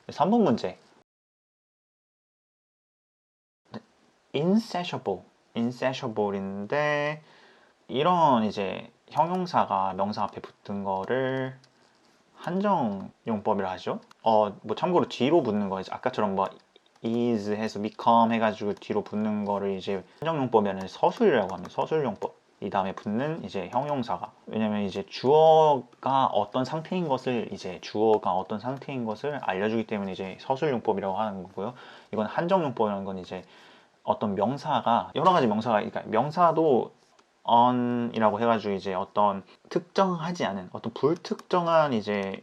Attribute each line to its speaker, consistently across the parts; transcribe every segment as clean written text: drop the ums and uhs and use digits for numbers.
Speaker 1: 3번 문제. insatiable인데 이런 이제 형용사가 명사 앞에 붙은 거를 한정용법이라 하죠. 뭐 참고로 뒤로 붙는 거 이제 아까처럼 뭐 is 해서 become 해가지고 뒤로 붙는 거를 이제 한정용법이 아니라 서술이라고 합니다. 서술용법. 이 다음에 붙는 이제 형용사가, 왜냐면 이제 주어가 어떤 상태인 것을 알려주기 때문에 이제 서술용법이라고 하는 거고요. 이건 한정용법이라는 건 이제 어떤 명사가 여러 가지 명사가, 그러니까 명사도 on이라고 해가지고 이제 어떤 특정하지 않은 어떤 불특정한 이제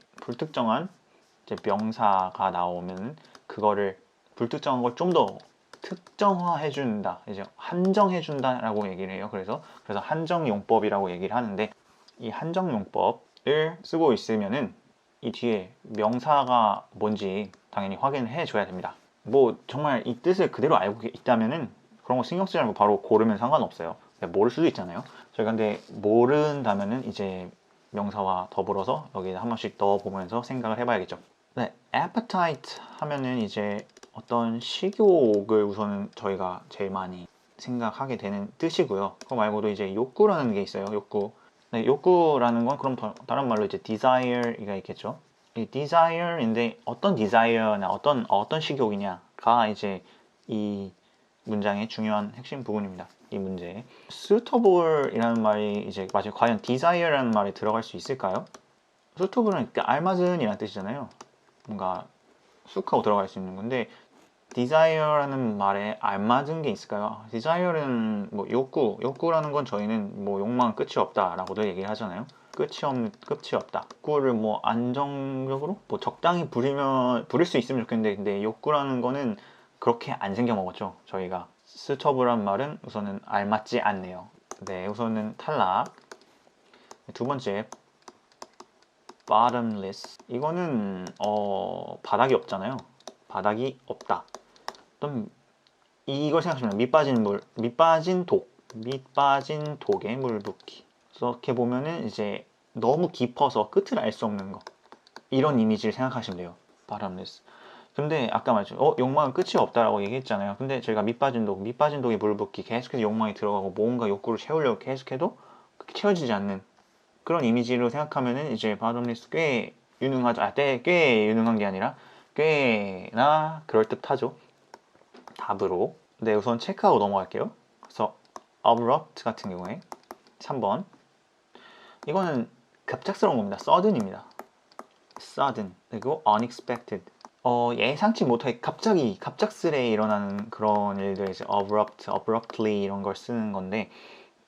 Speaker 1: 명사가 나오면 그거를 불특정한 걸 좀 더 특정화해 준다, 이제 한정해 준다라고 얘기를 해요. 그래서 한정용법이라고 얘기를 하는데, 이 한정용법을 쓰고 있으면은 이 뒤에 명사가 뭔지 당연히 확인을 해 줘야 됩니다. 뭐 정말 이 뜻을 그대로 알고 있다면은 그런 거 신경 쓰지 않고 바로 고르면 상관없어요. 모를 수도 있잖아요. 저희가 근데 모른다면은 이제 명사와 더불어서 여기에 한 번씩 넣어보면서 생각을 해봐야겠죠. 네, appetite 하면은 이제 어떤 식욕을 우선은 저희가 제일 많이 생각하게 되는 뜻이고요. 그거 말고도 이제 욕구라는 게 있어요. 욕구. 네, 욕구라는 건 그럼 다른 말로 이제 desire가 있겠죠. 이 desire인데 어떤 desire나 어떤 식욕이냐가 이제 이 문장의 중요한 핵심 부분입니다. 이 문제. suitable이라는 말이 이제 맞아요. 과연 desire라는 말에 들어갈 수 있을까요? suitable은 알맞은이라는 뜻이잖아요. 뭔가 쑥 하고 들어갈 수 있는 건데, desire라는 말에 알맞은 게 있을까요? desire는 뭐 욕구라는 건 저희는 뭐 욕망은 끝이 없다라고도 얘기를 하잖아요. 끝이 없다. 욕구를 뭐 안정적으로 뭐 적당히 부릴 수 있으면 좋겠는데, 근데 욕구라는 거는 그렇게 안 생겨 먹었죠. 저희가 suitable란 말은 우선은 알맞지 않네요. 네, 우선은 탈락. 두 번째, bottomless. 이거는 바닥이 없잖아요. 바닥이 없다. 좀 이걸 생각하시면 밑 빠진 독에 물 붓기. 이렇게 보면은 이제 너무 깊어서 끝을 알 수 없는 거, 이런 이미지를 생각하시면 돼요. bottomless. 근데 아까 말했죠. 욕망은 끝이 없다라고 얘기했잖아요. 근데 저희가 밑빠진 독에 물 붓기, 계속해서 욕망이 들어가고 뭔가 욕구를 채우려고 계속해도 채워지지 않는 그런 이미지로 생각하면은 이제 bottomless 꽤 유능하죠. 꽤 유능한 게 아니라 꽤나 그럴듯하죠. 답으로. 네, 우선 체크하고 넘어갈게요. 그래서 abrupt 같은 경우에 3번. 이거는 급작스러운 겁니다. sudden입니다. sudden. 그리고 unexpected. 예상치 못하게 갑작스레 일어나는 그런 일들, 이제 abruptly 이런 걸 쓰는 건데,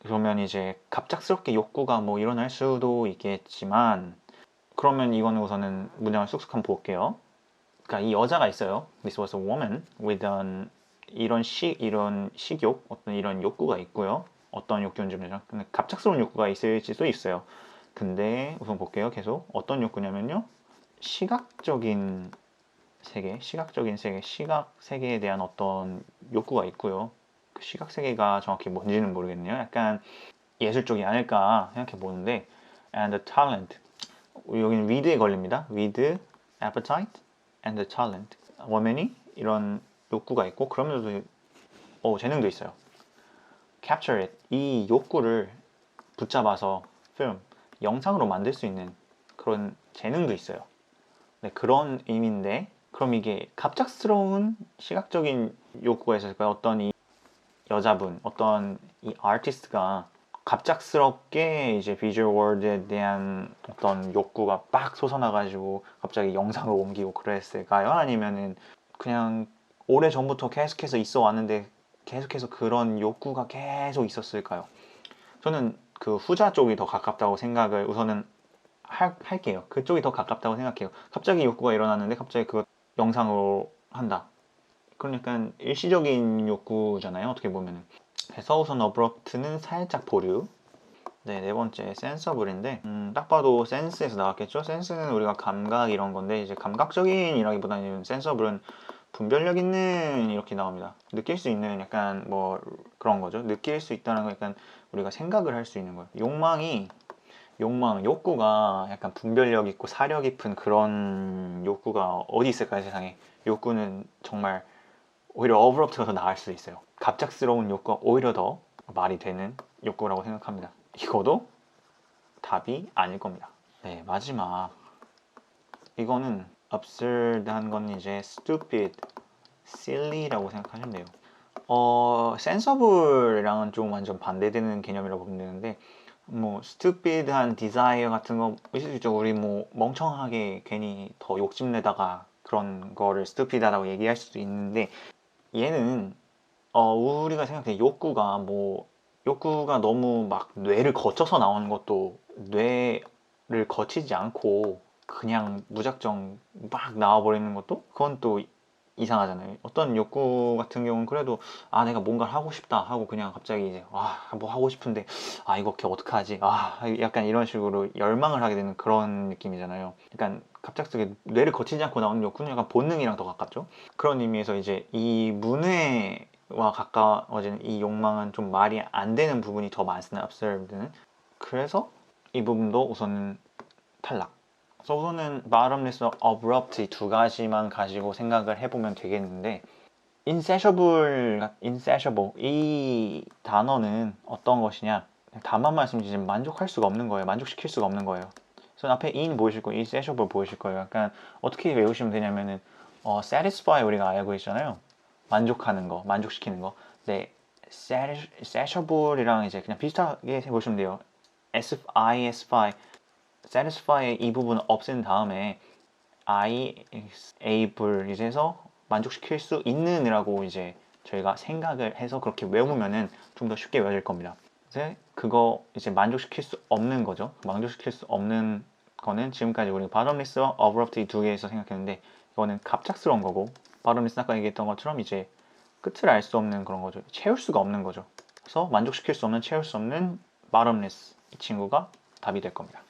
Speaker 1: 그러면 이제 갑작스럽게 욕구가 뭐 일어날 수도 있겠지만, 그러면 이거는 우선은 문장을 쑥쑥 한번 볼게요. 그러니까 이 여자가 있어요. This was a woman with 이런 식욕, 어떤 이런 욕구가 있고요. 어떤 욕구인지 모르죠. 근데 갑작스러운 욕구가 있을 수도 있어요. 근데 우선 볼게요. 계속 어떤 욕구냐면요. 시각적인 시각 세계에 대한 어떤 욕구가 있고요. 그 시각 세계가 정확히 뭔지는 모르겠네요. 약간 예술 쪽이 아닐까 생각해 보는데, and the talent. 여기는 with에 걸립니다. with appetite and the talent. 워맨이 이런 욕구가 있고 그러면서도 재능도 있어요. capture it. 이 욕구를 붙잡아서 영상으로 만들 수 있는 그런 재능도 있어요. 네, 그런 의미인데, 그럼 이게 갑작스러운 시각적인 욕구가 있었을까요? 어떤 이 여자분, 어떤 이 아티스트가 갑작스럽게 이제 비주얼 월드에 대한 어떤 욕구가 빡 솟아나가지고 갑자기 영상을 옮기고 그랬을까요? 아니면은 그냥 오래 전부터 계속해서 있어 왔는데 계속해서 그런 욕구가 계속 있었을까요? 저는 그 후자 쪽이 더 가깝다고 생각을 우선은 할게요. 그쪽이 더 가깝다고 생각해요. 갑자기 욕구가 일어났는데 갑자기 그거 영상으로 한다. 그건 약간 일시적인 욕구잖아요. 어떻게 보면은. 그래서 우선 abrupt는 살짝 보류. 네, 네 번째 sensible인데 딱 봐도 센스에서 나왔겠죠. 센스는 우리가 감각 이런 건데, 이제 감각적인이라기보다는 sensible은 분별력 있는 이렇게 나옵니다. 느낄 수 있는, 약간 뭐 그런 거죠. 느낄 수 있다는 건 약간 우리가 생각을 할 수 있는 거예요. 욕망, 욕구가 약간 분별력 있고 사려 깊은 그런 욕구가 어디 있을까요, 세상에? 욕구는 정말 오히려 어브럽트가 더 나을 수도 있어요. 갑작스러운 욕구가 오히려 더 말이 되는 욕구라고 생각합니다. 이거도 답이 아닐 겁니다. 네, 마지막. 이거는 absurd한 건 이제 stupid, silly라고 생각하시면 돼요. sensible이랑은 좀 완전 반대되는 개념이라고 보면 되는데, 뭐 stupid한 desire 같은 거 있을 수 있죠. 우리 뭐 멍청하게 괜히 더 욕심내다가 그런 거를 stupid하다고 얘기할 수도 있는데, 얘는 우리가 생각해 욕구가 너무 막 뇌를 거쳐서 나오는 것도, 뇌를 거치지 않고 그냥 무작정 막 나와버리는 것도 그건 또 이상하잖아요. 어떤 욕구 같은 경우는 그래도 내가 뭔가를 하고 싶다 하고 그냥 갑자기 이제 뭐 하고 싶은데 이거 어떡하지? 약간 이런 식으로 열망을 하게 되는 그런 느낌이잖아요. 약간 갑작스럽게 뇌를 거치지 않고 나오는 욕구는 약간 본능이랑 더 가깝죠. 그런 의미에서 이제 이 문해와 가까워지는 이 욕망은 좀 말이 안 되는 부분이 더 많습니다. absurd는. 그래서 이 부분도 우선은 탈락. 그래서 우선은 bottomless, abrupt 이 두 가지만 가지고 생각을 해보면 되겠는데, insatiable 이 단어는 어떤 것이냐? 다만 말씀드리지만 만족할 수가 없는 거예요. 만족시킬 수가 없는 거예요. 그래서 앞에 in 보이실 거예요. insatiable 보이실 거예요. 약간 어떻게 외우시면 되냐면은 satisfy 우리가 알고 있잖아요. 만족하는 거, 만족시키는 거. 네, satiable이랑 이제 그냥 비슷하게 해보시면 돼요. satisfy, satisfy의 이 부분을 없앤 다음에 able 이제 해서 만족시킬 수 있는이라고 이제 저희가 생각을 해서 그렇게 외우면은 좀 더 쉽게 외워질 겁니다. 이제 그거 이제 만족시킬 수 없는 거죠. 만족시킬 수 없는 거는 지금까지 우리가 bottomless와 abrupt 이 두 개에서 생각했는데, 이거는 갑작스러운 거고, bottomless 아까 얘기했던 것처럼 이제 끝을 알 수 없는 그런 거죠. 채울 수가 없는 거죠. 그래서 만족시킬 수 없는, 채울 수 없는 bottomless 이 친구가 답이 될 겁니다.